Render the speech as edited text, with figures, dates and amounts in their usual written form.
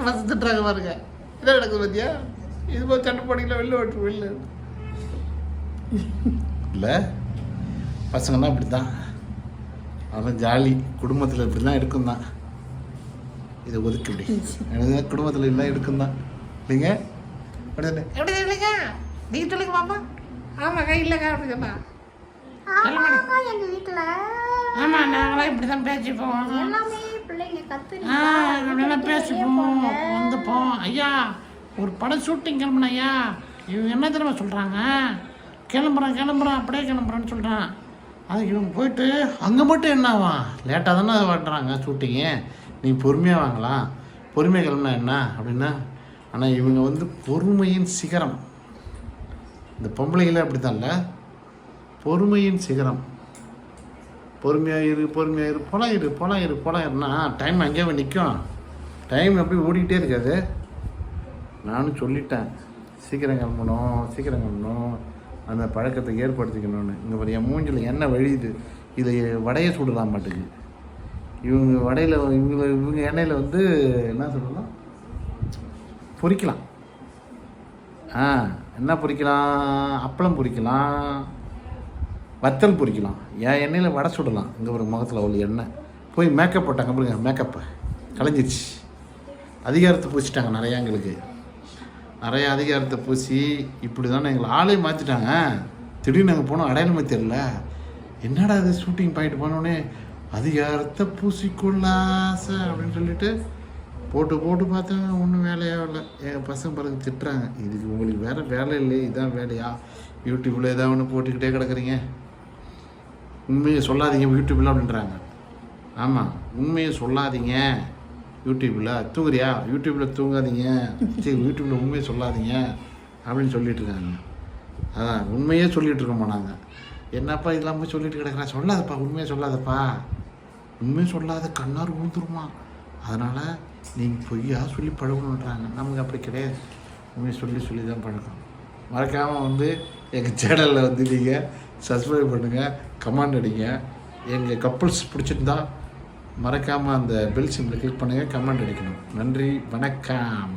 பசங்க திட்டுறாங்க பாருங்க. இதான் நடக்குது பார்த்தியா? இது போய் சண்டை போட்டிங்களா வெளில ஓட்டு வெளில இல்லை. பசங்கன்னா இப்படி தான், அதான் ஜாலி. குடும்பத்தில் இப்படி தான் இருக்கும் தான். இதை ஒதுக்கி இப்படி எனக்கு குடும்பத்தில் இல்லை இருக்கும் தான் இல்லைங்க. அப்படி தானே? எப்படி இல்லைங்க நீங்கள் சொல்லுங்க பாப்பா. ஆமாக்கா இல்லைக்கா அப்படி சொன்னா. எங்கள் வீட்டில் ஆமாம் நாங்களாம் இப்படி தான் பேசிப்போம். எல்லாமே பிள்ளைங்க கற்று நல்லா பேசிப்போம் வந்துப்போம். ஐயா ஒரு படம் ஷூட்டிங் கிளம்புன ஐயா, இவங்க என்ன தெரியுமா சொல்கிறாங்க, கிளம்புறேன் அப்படியே கிளம்புறேன்னு சொல்கிறான். அதுக்கு இவங்க போயிட்டு அங்கே மட்டும் என்னவா லேட்டாக தானே வாட்டுறாங்க ஷூட்டிங்கு, நீ பொறுமையாக வாங்கலாம், பொறுமையாக கிளம்புனா என்ன அப்படின்னா. ஆனால் இவங்க வந்து பொறுமையின் சிகரம். இந்த பொம்பளைகளே அப்படி தான் இல்லை, பொறுமையின் சிகரம். பொறுமையாக இரு போலாயிருன்னா டைம் அங்கேயே நிற்கும். டைம் எப்படி ஓடிக்கிட்டே இருக்காது. நானும் சொல்லிட்டேன் சீக்கிரம் கிளம்பணும், அந்த பழக்கத்தை ஏற்படுத்திக்கணும்னு. இங்கே பாரு என் மூஞ்சில் என்ன வழியுது, இதை வடையை சுடலாம் மாட்டேங்குது. இவங்க வடையில் இவங்க எண்ணெயில் வந்து என்ன சொல்லலாம், பொரிக்கலாம். என்ன பொரிக்கலாம், அப்பளம் பொரிக்கலாம், வத்தல் பொரிக்கலாம். என் எண்ணெயில் வடை சுடலாம். இங்கே ஒரு முகத்தில் அவ்வளோ எண்ணெய் போய் மேக்கப் போட்டாங்க பாருங்க, மேக்கப்பை கலைஞ்சிருச்சு. அதிகாரத்தை பூசிட்டாங்க நிறையா அதிகாரத்தை பூசி இப்படி தானே எங்களை ஆளே மாற்றிட்டாங்க. திடீர்னு நாங்கள் போனோம், அடையாளமே தெரியல. என்னடா அது ஷூட்டிங் பாயிண்ட் போனோடனே அதிகாரத்தை பூசிக்கொள்ளாசை அப்படின்னு சொல்லிட்டு போட்டு பார்த்தேன், ஒன்றும் வேலையாக இல்லை. எங்கள் பசங்க பிறகு திட்டுறாங்க, இதுக்கு உங்களுக்கு வேறு வேலை இல்லையே, இதான் வேலையா, யூடியூப்பில் ஏதாவது ஒன்று போட்டுக்கிட்டே கிடக்குறீங்க, உண்மையை சொல்லாதீங்க யூடியூப்பில் அப்படின்றாங்க. ஆமாம், உண்மையை சொல்லாதீங்க யூடியூப்பில். தூங்குறியா, யூடியூப்பில் தூங்காதீங்க, சரி யூடியூப்பில் உண்மையை சொல்லாதீங்க அப்படின்னு சொல்லிட்டு இருக்காங்க. அதான் உண்மையே சொல்லிகிட்டு இருக்கோமா நாங்கள். என்னப்பா இதெல்லாம் போய் சொல்லிட்டு கிடக்குறா, சொல்லாதப்பா, உண்மையை சொல்லாதப்பா, உண்மையை சொல்லாத கண்ணார் விழுந்துருமா, அதனால் நீங்கள் பொய்யா சொல்லி பழகணுன்றாங்க. நமக்கு அப்படி கிடையாது, உண்மையை சொல்லி தான் பழக்கம். மறக்காமல் வந்து எங்கள் சேனலில் வந்து நீங்கள் சப்ஸ்கிரைப் பண்ணுங்கள், கமெண்ட் அடிங்க. எங்கள் கப்புள்ஸ் பிடிச்சிருந்தா மறக்காமல் அந்த பெல் சிம்பிளை கிளிக் பண்ணுங்கள், கமெண்ட் அடிக்கணும். நன்றி, வணக்கம்.